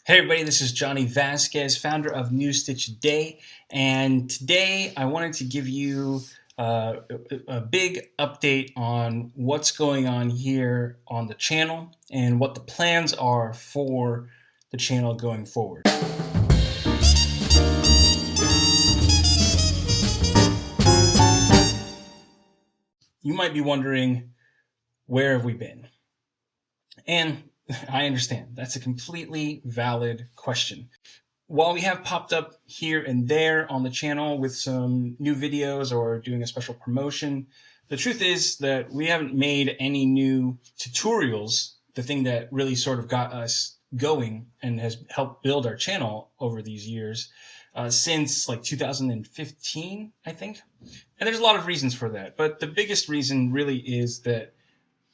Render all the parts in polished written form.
Hey everybody, this is Johnny Vasquez, founder of New Stitch Day, and today I wanted to give you a big update on what's going on here on the channel and what the plans are for the channel going forward. You might be wondering, where have we been? And I understand, that's a completely valid question. While we have popped up here and there on the channel with some new videos or doing a special promotion, the truth is that we haven't made any new tutorials, the thing that really sort of got us going and has helped build our channel over these years, since like 2015, I think. And there's a lot of reasons for that, but the biggest reason really is that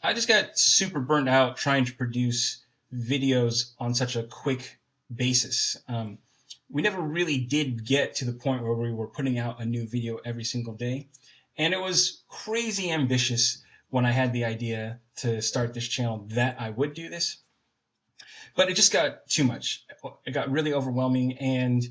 I just got super burned out trying to produce videos on such a quick basis. We never really did get to the point where we were putting out a new video every single day. And it was crazy ambitious when I had the idea to start this channel that I would do this. But it just got too much. It got really overwhelming, and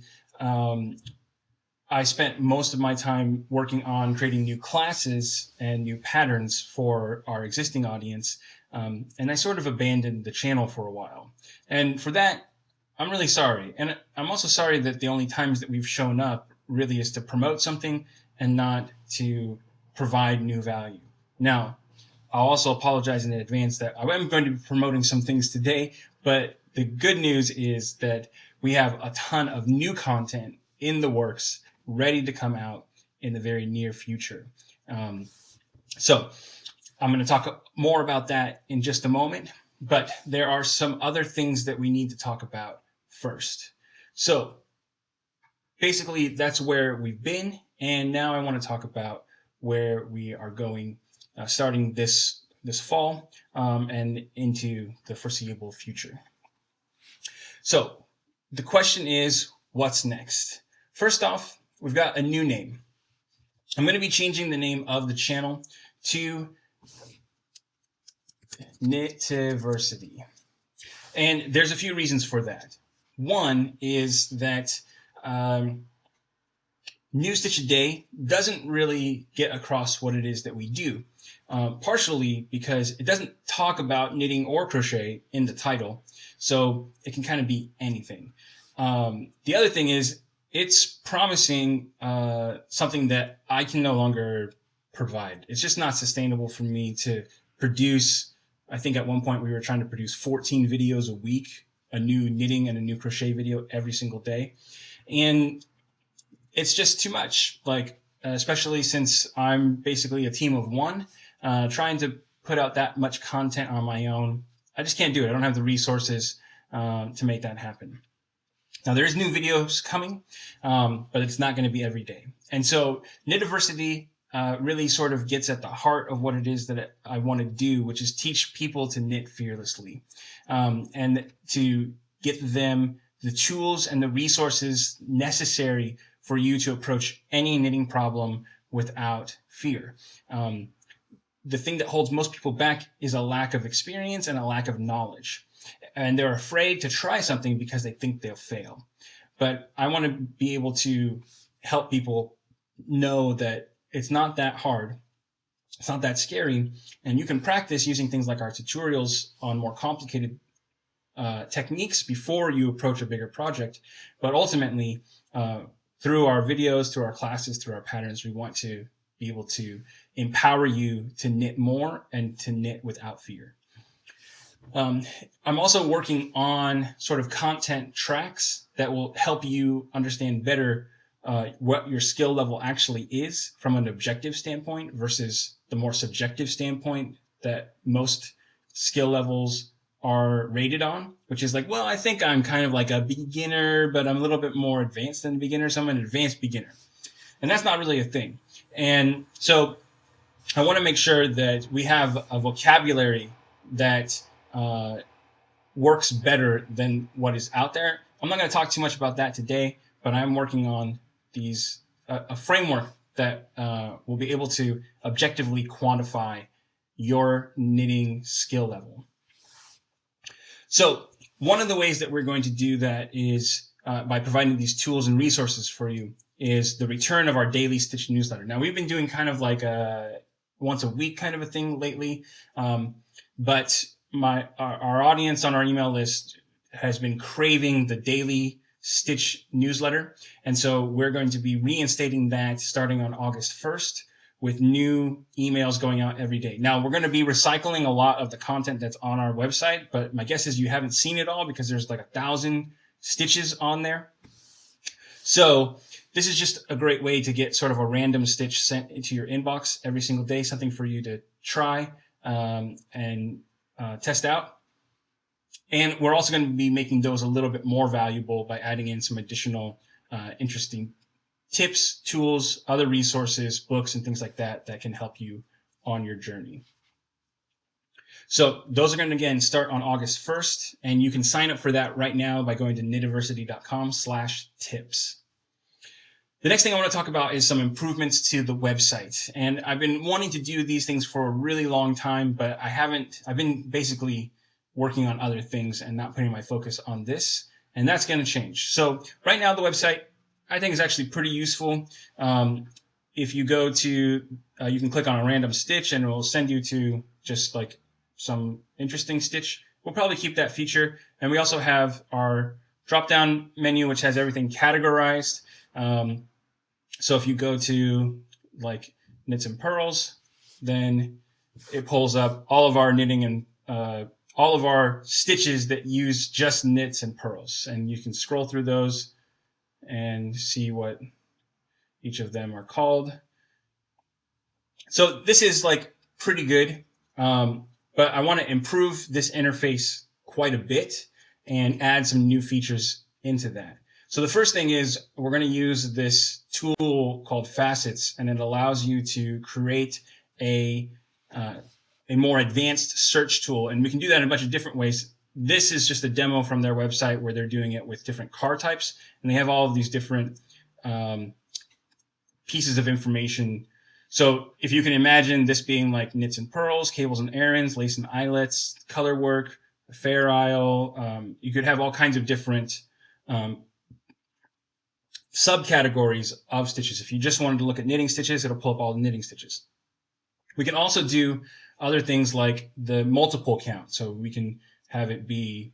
I spent most of my time working on creating new classes and new patterns for our existing audience. And I sort of abandoned the channel for a while. And for that, I'm really sorry. And I'm also sorry that the only times that we've shown up really is to promote something and not to provide new value. Now, I'll also apologize in advance that I am going to be promoting some things today, but the good news is that we have a ton of new content in the works ready to come out in the very near future. So I'm going to talk more about that in just a moment, but there are some other things that we need to talk about first. So basically that's where we've been, and now I want to talk about where we are going starting this fall and into the foreseeable future. So the question is, what's next? First off, we've got a new name. I'm going to be changing the name of the channel to Knitiversity. And there's a few reasons for that. One is that New Stitch a Day doesn't really get across what it is that we do. Partially because it doesn't talk about knitting or crochet in the title, so it can kind of be anything. The other thing is, it's promising something that I can no longer provide. It's just not sustainable for me to produce. I think at one point we were trying to produce 14 videos a week, a new knitting and a new crochet video every single day. And it's just too much, like, especially since I'm basically a team of one, trying to put out that much content on my own. I just can't do it. I don't have the resources to make that happen. Now, there's new videos coming, but it's not going to be every day. And so Knitiversity really sort of gets at the heart of what it is that I want to do, which is teach people to knit fearlessly, and to get them the tools and the resources necessary for you to approach any knitting problem without fear. The thing that holds most people back is a lack of experience and a lack of knowledge. And they're afraid to try something because they think they'll fail. But I want to be able to help people know that it's not that hard. It's not that scary. And you can practice using things like our tutorials on more complicated techniques before you approach a bigger project. But ultimately, through our videos, through our classes, through our patterns, we want to be able to empower you to knit more and to knit without fear. I'm also working on sort of content tracks that will help you understand better what your skill level actually is from an objective standpoint versus the more subjective standpoint that most skill levels are rated on, which is like, well, I think I'm kind of like a beginner, but I'm a little bit more advanced than a beginner, so I'm an advanced beginner. And that's not really a thing. And so I want to make sure that we have a vocabulary that works better than what is out there. I'm not going to talk too much about that today, but I'm working on a framework that will be able to objectively quantify your knitting skill level. So one of the ways that we're going to do that is by providing these tools and resources for you is the return of our daily Stitch newsletter. Now, we've been doing kind of like a once a week kind of a thing lately, but our audience on our email list has been craving the daily Stitch newsletter. And so we're going to be reinstating that starting on August 1st with new emails going out every day. Now, we're going to be recycling a lot of the content that's on our website, but my guess is you haven't seen it all because there's like 1,000 stitches on there. So this is just a great way to get sort of a random stitch sent into your inbox every single day, something for you to try and test out. And we're also going to be making those a little bit more valuable by adding in some additional interesting tips, tools, other resources, books, and things like that that can help you on your journey. So those are going to, again, start on August 1st, and you can sign up for that right now by going to knitiversity.com/tips. The next thing I want to talk about is some improvements to the website. And I've been wanting to do these things for a really long time, but I've been basically working on other things and not putting my focus on this. And that's going to change. So right now, the website, I think, is actually pretty useful. If you go to, you can click on a random stitch and it will send you to just like some interesting stitch. We'll probably keep that feature. And we also have our drop-down menu, which has everything categorized. So if you go to like knits and pearls, then it pulls up all of our knitting and all of our stitches that use just knits and pearls. And you can scroll through those and see what each of them are called. So this is like pretty good, but I want to improve this interface quite a bit and add some new features into that. So the first thing is we're going to use this tool called Facets, and it allows you to create a more advanced search tool. And we can do that in a bunch of different ways. This is just a demo from their website where they're doing it with different car types, and they have all of these different pieces of information. So if you can imagine this being like knits and pearls, cables and errands, lace and eyelets, color work, fair isle, you could have all kinds of different subcategories of stitches. If you just wanted to look at knitting stitches, it'll pull up all the knitting stitches. We can also do other things like the multiple count. So we can have it be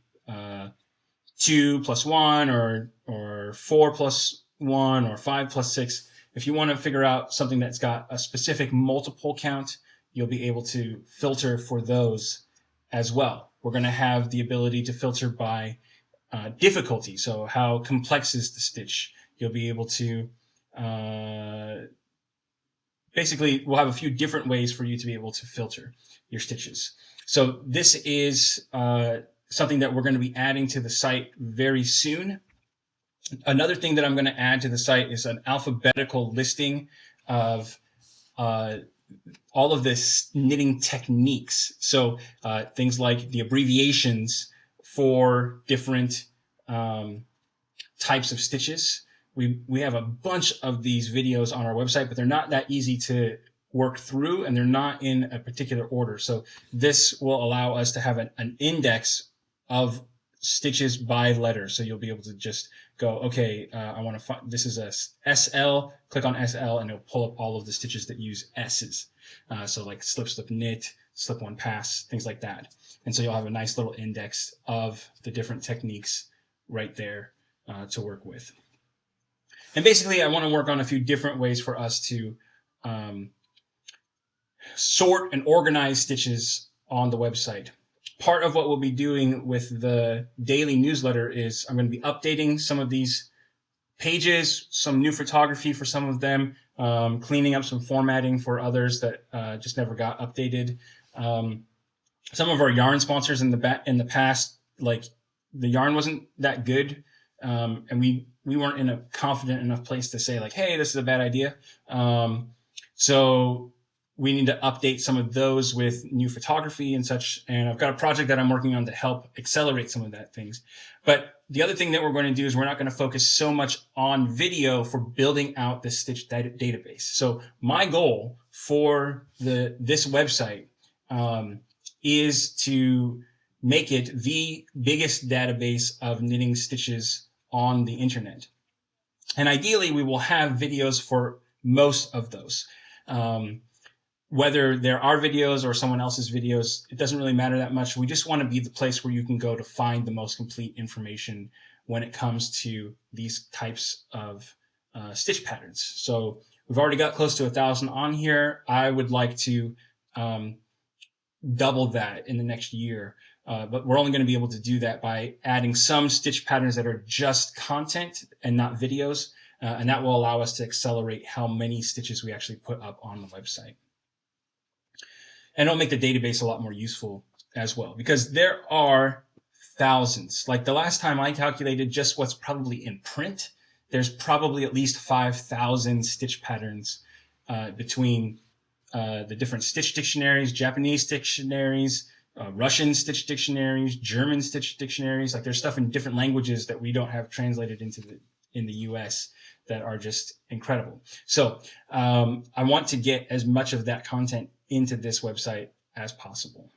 2 plus 1 or 4 plus 1 or 5 plus 6. If you want to figure out something that's got a specific multiple count, you'll be able to filter for those as well. We're going to have the ability to filter by difficulty. So how complex is the stitch? You'll be able to basically, we'll have a few different ways for you to be able to filter your stitches. So this is something that we're going to be adding to the site very soon. Another thing that I'm going to add to the site is an alphabetical listing of all of this knitting techniques. So things like the abbreviations for different types of stitches. We have a bunch of these videos on our website, but they're not that easy to work through, and they're not in a particular order. So this will allow us to have an index of stitches by letter. So you'll be able to just go, okay, I want to find, this is a SL, click on SL, and it'll pull up all of the stitches that use S's. So like slip, slip, knit, slip one pass, things like that. And so you'll have a nice little index of the different techniques right there to work with. And basically, I want to work on a few different ways for us to sort and organize stitches on the website. Part of what we'll be doing with the daily newsletter is I'm going to be updating some of these pages, some new photography for some of them, cleaning up some formatting for others that just never got updated. Some of our yarn sponsors in the past, like the yarn wasn't that good, and we weren't in a confident enough place to say like, hey, this is a bad idea. So we need to update some of those with new photography and such. And I've got a project that I'm working on to help accelerate some of that things. But the other thing that we're going to do is we're not going to focus so much on video for building out this stitch database. So my goal for this website is to make it the biggest database of knitting stitches on the internet. And ideally, we will have videos for most of those. Whether there are videos or someone else's videos, it doesn't really matter that much. We just want to be the place where you can go to find the most complete information when it comes to these types of stitch patterns. So we've already got close to 1,000 on here. I would like to double that in the next year. But we're only going to be able to do that by adding some stitch patterns that are just content and not videos. And that will allow us to accelerate how many stitches we actually put up on the website. And it'll make the database a lot more useful as well, because there are thousands. Like the last time I calculated just what's probably in print, there's probably at least 5,000 stitch patterns between the different stitch dictionaries, Japanese dictionaries, Russian stitch dictionaries, German stitch dictionaries. Like there's stuff in different languages that we don't have translated in the US that are just incredible. So I want to get as much of that content into this website as possible.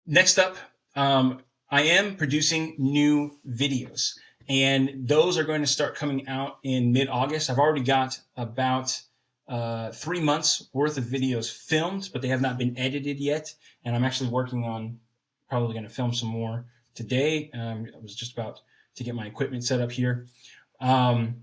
Next up, I am producing new videos, and those are going to start coming out in mid-August. I've already got about 3 months worth of videos filmed, but they have not been edited yet. And I'm actually working on probably going to film some more today. I was just about to get my equipment set up here. And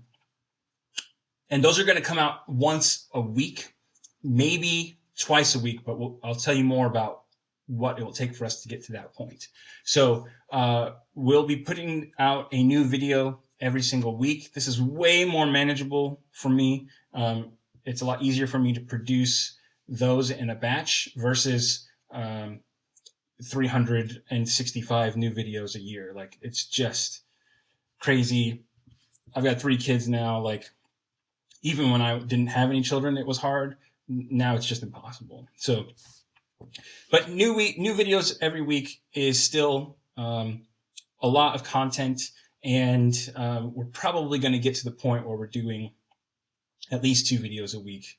those are going to come out once a week, maybe twice a week, but I'll tell you more about what it will take for us to get to that point. So we'll be putting out a new video every single week. This is way more manageable for me. It's a lot easier for me to produce those in a batch versus 365 new videos a year. Like, it's just crazy. I've got 3 kids now. Like, even when I didn't have any children, it was hard. Now it's just impossible. So, but new videos every week is still a lot of content, and we're probably going to get to the point where we're doing at least 2 videos a week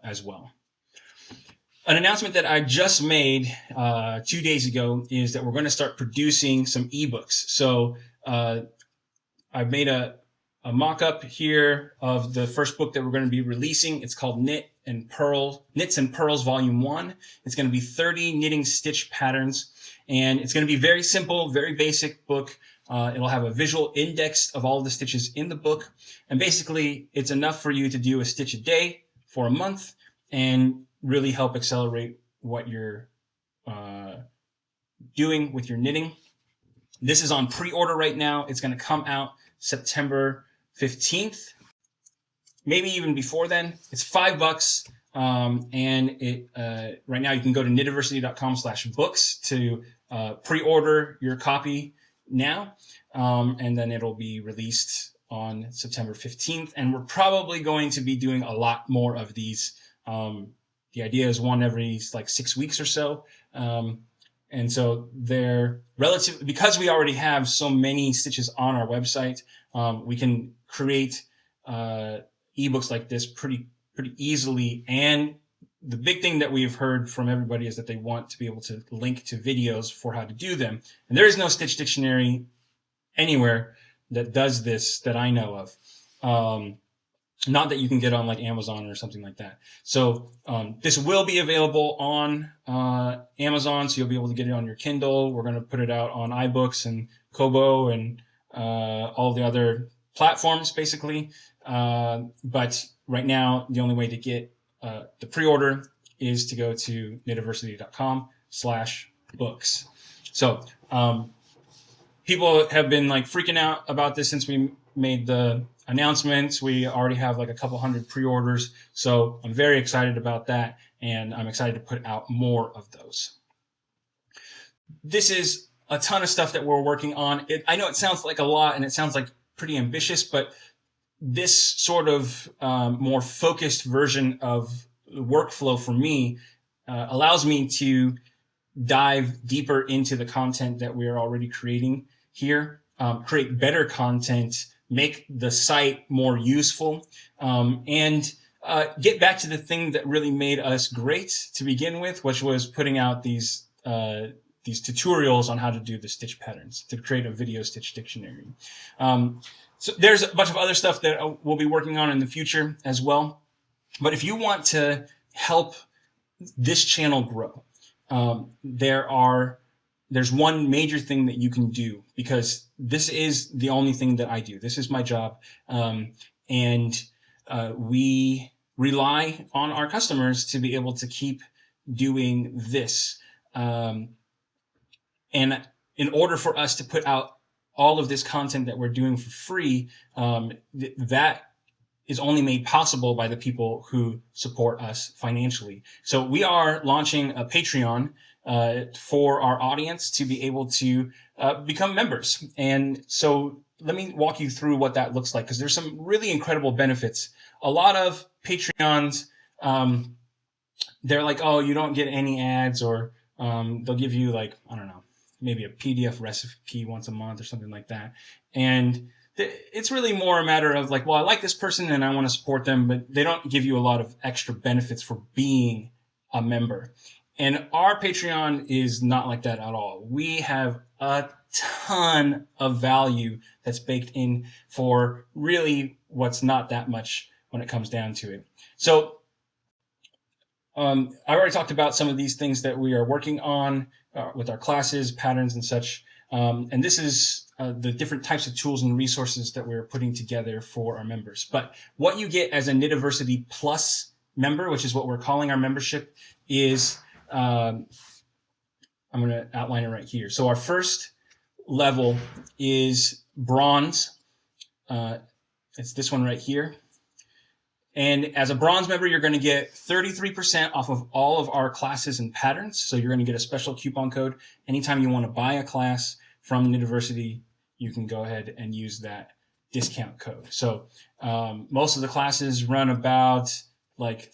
as well. An announcement that I just made 2 days ago is that we're going to start producing some ebooks. So I've made a mock-up here of the first book that we're going to be releasing. It's called Knits and Pearls Volume 1. It's going to be 30 knitting stitch patterns, and it's going to be very simple, very basic book. It'll have a visual index of all the stitches in the book, and basically it's enough for you to do a stitch a day for a month and really help accelerate what you're doing with your knitting. This is on pre-order right now. It's going to come out September 15th, maybe even before then. It's $5, and it right now you can go to knitiversity.com/books to pre-order your copy now, and then it'll be released on September 15th. And we're probably going to be doing a lot more of these. The idea is one every 6 weeks or so. And so they're relative, because we already have so many stitches on our website, we can create ebooks like this pretty easily. And the big thing that we've heard from everybody is that they want to be able to link to videos for how to do them. And there is no stitch dictionary anywhere that does this that I know of. Not that you can get on like Amazon or something like that. So this will be available on Amazon, so you'll be able to get it on your Kindle. We're going to put it out on iBooks and Kobo and all the other platforms, basically. But right now, the only way to get the pre-order is to go to knitiversity.com/books. So people have been freaking out about this since we made the announcements. We already have a couple hundred pre-orders, so I'm very excited about that, and I'm excited to put out more of those. This is a ton of stuff that we're working on. I know it sounds like a lot, and it sounds like pretty ambitious, but this sort of more focused version of the workflow for me allows me to dive deeper into the content that we are already creating here, create better content, make the site more useful, and get back to the thing that really made us great to begin with, which was putting out these these tutorials on how to do the stitch patterns to create a video stitch dictionary. So there's a bunch of other stuff that we'll be working on in the future as well. But if you want to help this channel grow, there's one major thing that you can do, because this is the only thing that I do. This is my job. And we rely on our customers to be able to keep doing this. And in order for us to put out all of this content that we're doing for free, that is only made possible by the people who support us financially. So we are launching a Patreon for our audience to be able to become members. And so let me walk you through what that looks like, because there's some really incredible benefits. A lot of Patreons, they're like, oh, you don't get any ads, or they'll give you, like, I don't know, maybe a PDF recipe once a month or something like that. And it's really more a matter of like, well, I like this person and I want to support them, but they don't give you a lot of extra benefits for being a member. And our Patreon is not like that at all. We have a ton of value that's baked in for really what's not that much when it comes down to it. So I already talked about some of these things that we are working on with our classes, patterns, and such. And this is the different types of tools and resources that we're putting together for our members. But what you get as a Knitiversity Plus member, which is what we're calling our membership, is I'm going to outline it right here. So our first level is bronze. It's this one right here. And as a bronze member, you're going to get 33% off of all of our classes and patterns. So you're going to get a special coupon code. Anytime you want to buy a class from Knitiversity, you can go ahead and use that discount code. So most of the classes run about like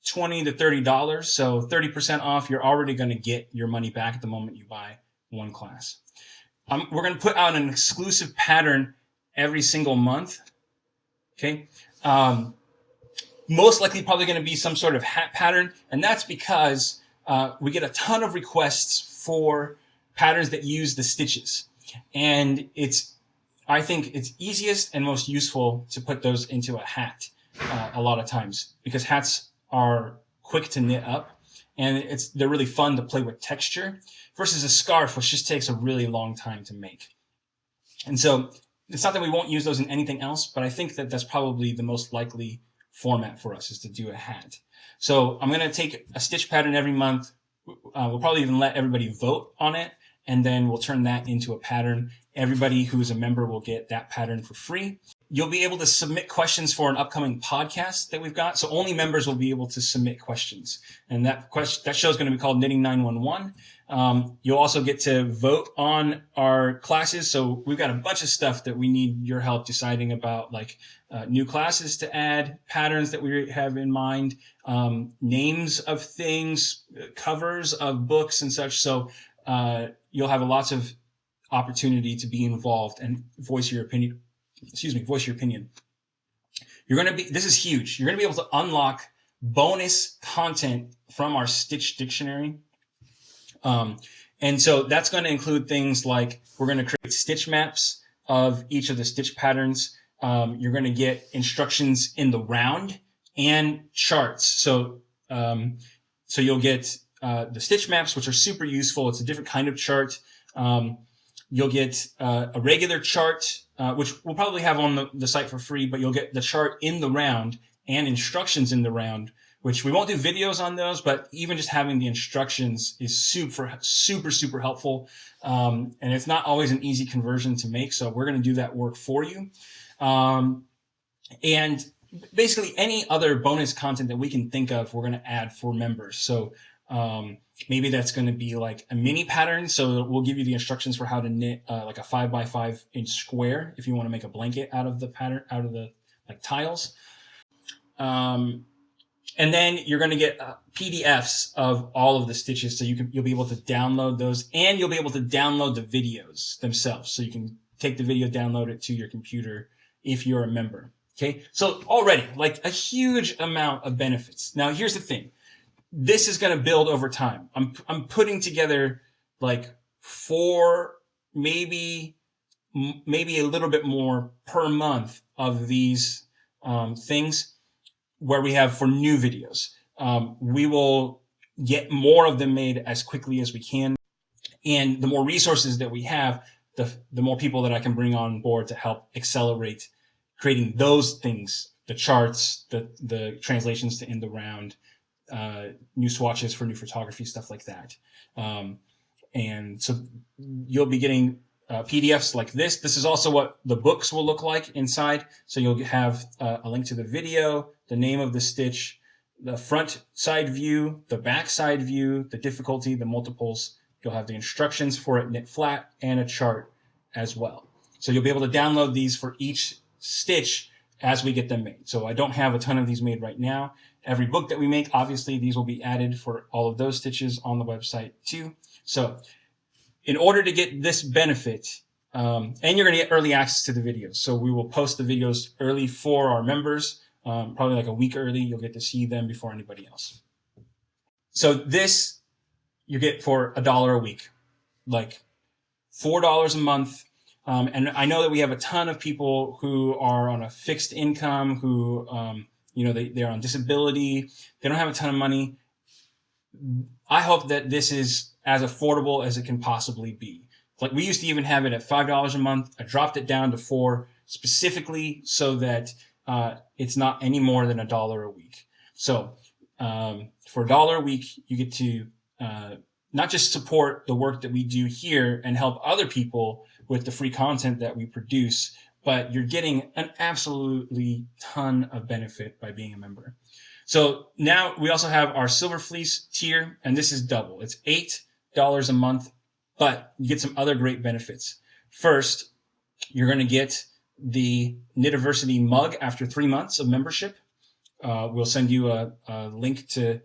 $20 to $30. So 30% off, you're already going to get your money back at the moment you buy one class. We're going to put out an exclusive pattern every single month. Okay. Most likely probably going to be some sort of hat pattern. And that's because we get a ton of requests for patterns that use the stitches. And I think it's easiest and most useful to put those into a hat a lot of times, because hats are quick to knit up and they're really fun to play with texture, versus a scarf, which just takes a really long time to make. And so it's not that we won't use those in anything else, but I think that that's probably the most likely format for us, is to do a hat. So I'm going to take a stitch pattern every month. We'll probably even let everybody vote on it, and then we'll turn that into a pattern. Everybody who is a member will get that pattern for free. You'll be able to submit questions for an upcoming podcast that we've got. So only members will be able to submit questions. And that show is going to be called Knitting 911. You'll also get to vote on our classes. So we've got a bunch of stuff that we need your help deciding about, like new classes to add, patterns that we have in mind, names of things, covers of books and such. So you'll have lots of opportunity to be involved and voice your opinion. Voice your opinion. This is huge. You're going to be able to unlock bonus content from our Stitch Dictionary. And so that's going to include things like, we're going to create stitch maps of each of the stitch patterns. You're going to get instructions in the round and charts. So you'll get the stitch maps, which are super useful. It's a different kind of chart. You'll get a regular chart, which we'll probably have on the site for free, but you'll get the chart in the round and instructions in the round, which we won't do videos on those, but even just having the instructions is super helpful. And it's not always an easy conversion to make. So we're going to do that work for you. And basically any other bonus content that we can think of, we're going to add for members. So maybe that's going to be like a mini pattern. So we'll give you the instructions for how to knit like a 5x5 inch square if you want to make a blanket out of the pattern, out of the like tiles. And then you're going to get PDFs of all of the stitches. So you'll be able to download those, and you'll be able to download the videos themselves. So you can take the video, download it to your computer if you're a member. Okay. So already like a huge amount of benefits. Now here's the thing. this is going to build over time. I'm putting together like 4, maybe a little bit more per month of these things where we have for new videos. We will get more of them made as quickly as we can. And the more resources that we have, the more people that I can bring on board to help accelerate creating those things, the charts, the translations to end the round, new swatches for new photography, stuff like that. And so you'll be getting PDFs like this. This is also what the books will look like inside. So you'll have a link to the video, the name of the stitch, the front side view, the back side view, the difficulty, the multiples. You'll have the instructions for it knit flat and a chart as well. So you'll be able to download these for each stitch as we get them made. So I don't have a ton of these made right now. Every book that we make, obviously, these will be added for all of those stitches on the website too. So in order to get this benefit, and you're going to get early access to the videos. So we will post the videos early for our members, probably like a week early. You'll get to see them before anybody else. So this you get for $1 a week, like $4 a month. And I know that we have a ton of people who are on a fixed income, who, they're on disability. They don't have a ton of money. I hope that this is as affordable as it can possibly be. Like we used to even have it at $5 a month. I dropped it down to $4 specifically so that it's not any more than $1 a week. So for $1 a week, you get to not just support the work that we do here and help other people with the free content that we produce, but you're getting an absolutely ton of benefit by being a member. So now we also have our Silver Fleece tier, and this is double. It's $8 a month, but you get some other great benefits. First, you're going to get the Knitiversity mug after 3 months of membership. We'll send you a link to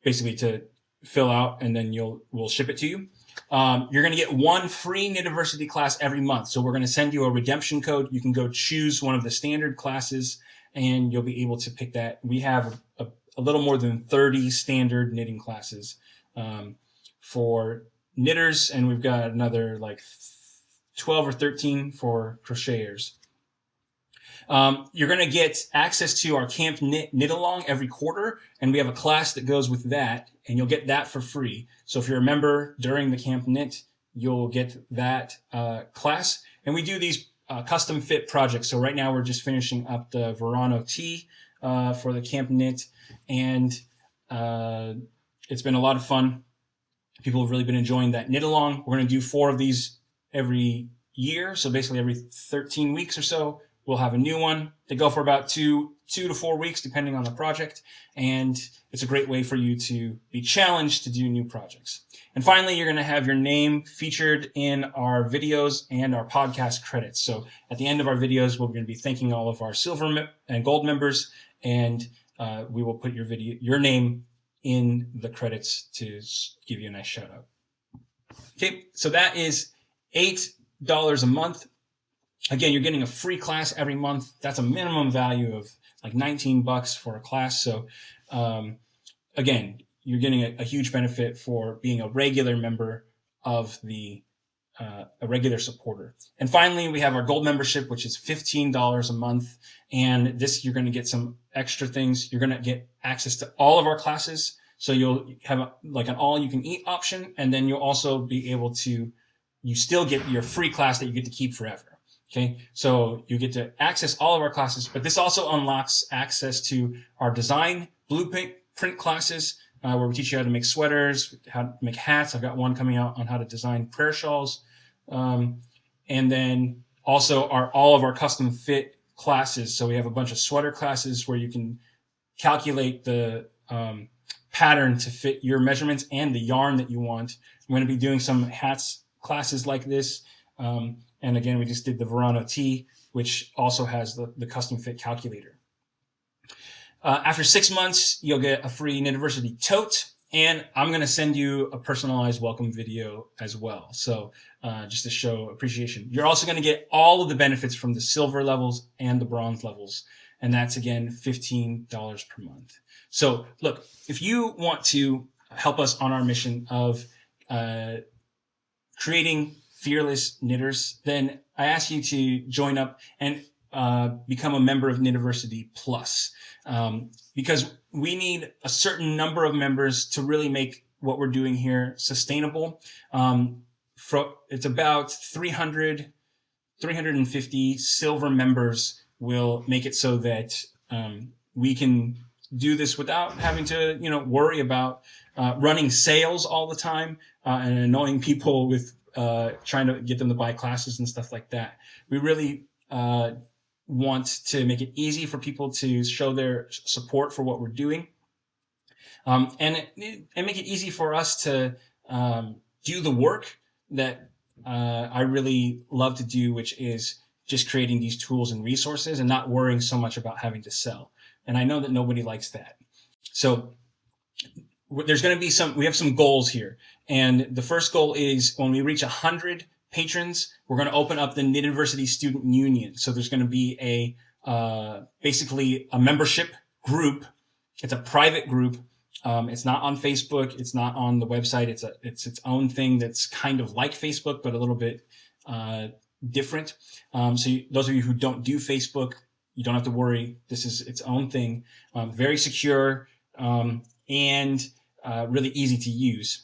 basically to fill out, and then we'll ship it to you. You're going to get 1 free Knitiversity class every month. So we're going to send you a redemption code. You can go choose one of the standard classes, and you'll be able to pick that. We have a little more than 30 standard knitting classes for knitters, and we've got another like 12 or 13 for crocheters. You're going to get access to our Camp Knit Along every quarter, and we have a class that goes with that, and you'll get that for free. So if you're a member during the Camp Knit, you'll get that class. And we do these custom fit projects. So right now we're just finishing up the Verano tee for the Camp Knit, and it's been a lot of fun. People have really been enjoying that knit along. We're going to do 4 of these every year, so basically every 13 weeks or so. We'll have a new one. They go for about 2 to 4 weeks, depending on the project. And it's a great way for you to be challenged to do new projects. And finally, you're going to have your name featured in our videos and our podcast credits. So at the end of our videos, we're going to be thanking all of our silver and gold members, and we will put your name in the credits to give you a nice shout out. Okay, so that is $8 a month. Again, you're getting a free class every month. That's a minimum value of like $19 for a class. So, again, you're getting a huge benefit for being a regular member of a regular supporter. And finally, we have our gold membership, which is $15 a month. And this, you're going to get some extra things. You're going to get access to all of our classes. So you'll have an all-you-can-eat option. And then you'll also be able to, you still get your free class that you get to keep forever. Okay, so you get to access all of our classes, but this also unlocks access to our design blueprint classes, where we teach you how to make sweaters, how to make hats. I've got one coming out on how to design prayer shawls. And then also all of our custom fit classes. So we have a bunch of sweater classes where you can calculate the pattern to fit your measurements and the yarn that you want. I'm going to be doing some hats classes like this. And again, we just did the Verano tee, which also has the custom fit calculator. After 6 months, you'll get a free Knitiversity tote, and I'm going to send you a personalized welcome video as well. So just to show appreciation. You're also going to get all of the benefits from the silver levels and the bronze levels. and that's again $15 per month. So look, if you want to help us on our mission of creating fearless knitters, then I ask you to join up and become a member of Knitiversity Plus, because we need a certain number of members to really make what we're doing here sustainable. It's about 350 silver members will make it so that we can do this without having to, worry about running sales all the time and annoying people with trying to get them to buy classes and stuff like that. We really want to make it easy for people to show their support for what we're doing, and make it easy for us to do the work that I really love to do, which is just creating these tools and resources and not worrying so much about having to sell. And I know that nobody likes that. So there's going to be we have some goals here. And the first goal is when we reach 100 patrons, we're going to open up the Knitiversity Student Union. So there's going to be basically a membership group. It's a private group. It's not on Facebook. It's not on the website. It's its own thing that's kind of like Facebook, but a little bit different. Those of you who don't do Facebook, you don't have to worry. This is its own thing, very secure and really easy to use.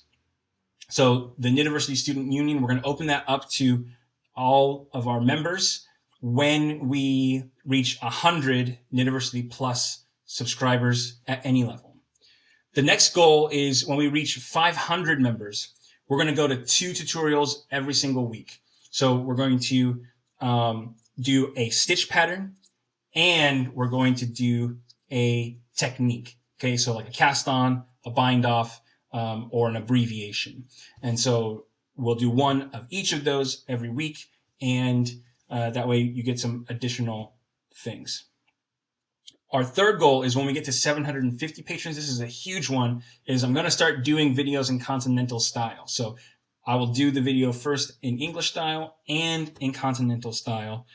So the Knitiversity Student Union, we're going to open that up to all of our members when we reach 100 Knitiversity Plus subscribers at any level. The next goal is when we reach 500 members, we're going to go to 2 tutorials every single week. So we're going to do a stitch pattern, and we're going to do a technique. Okay, so like a cast on, a bind off, or an abbreviation. And so we'll do one of each of those every week, and that way you get some additional things. Our third goal is when we get to 750 patrons, this is a huge one, is I'm going to start doing videos in continental style. So I will do the video first in English style and in continental style.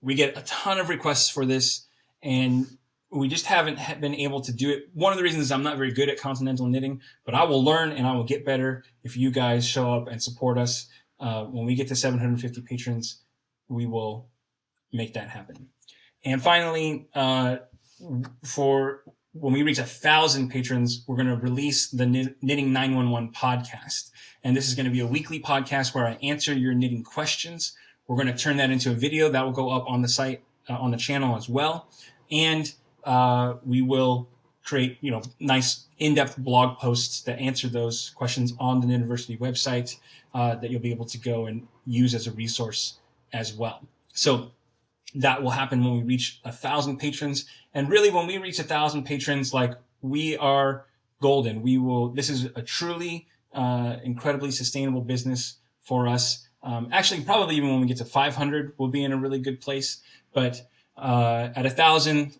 We get a ton of requests for this, and we just haven't been able to do it. One of the reasons is I'm not very good at continental knitting, but I will learn and I will get better if you guys show up and support us. When we get to 750 patrons, we will make that happen. And finally, for when we reach 1,000 patrons, we're going to release the Knitting 911 podcast. And this is going to be a weekly podcast where I answer your knitting questions. We're going to turn that into a video that will go up on the site, on the channel as well. And we will create, nice in-depth blog posts that answer those questions on the Knitiversity website that you'll be able to go and use as a resource as well. So that will happen when we reach 1,000 patrons. And really, when we reach 1,000 patrons, we are golden. This is a truly incredibly sustainable business for us. Actually, probably even when we get to 500, we'll be in a really good place. But at 1,000,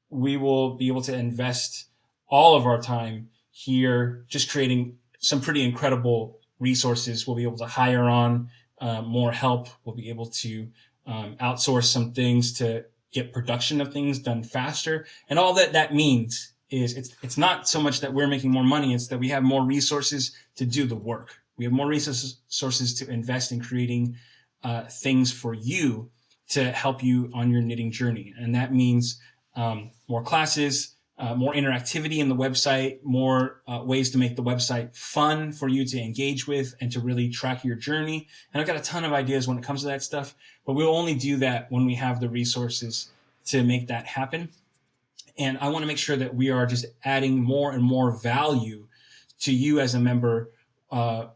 we will be able to invest all of our time here, just creating some pretty incredible resources. We'll be able to hire on more help. We'll be able to outsource some things to get production of things done faster. And all that means is it's not so much that we're making more money, it's that we have more resources to do the work. We have more resources to invest in creating things for you to help you on your knitting journey. And that means more classes, more interactivity in the website, more ways to make the website fun for you to engage with and to really track your journey. And I've got a ton of ideas when it comes to that stuff, but we'll only do that when we have the resources to make that happen. And I want to make sure that we are just adding more and more value to you as a member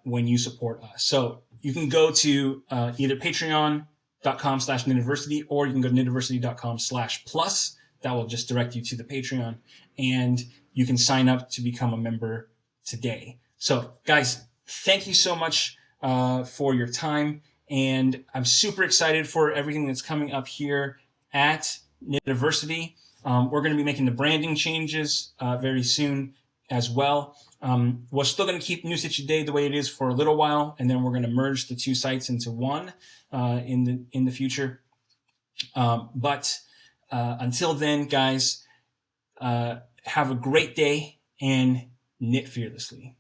when you support us. So you can go to either patreon.com/Knitiversity, or you can go to knitiversity.com/plus. That will just direct you to the Patreon, and you can sign up to become a member today. So guys, thank you so much for your time. And I'm super excited for everything that's coming up here at Knitiversity. We're going to be making the branding changes very soon as well. We're still going to keep New Stitch a Day the way it is for a little while, and then we're going to merge the two sites into one in the future. But Until then, guys, have a great day and knit fearlessly.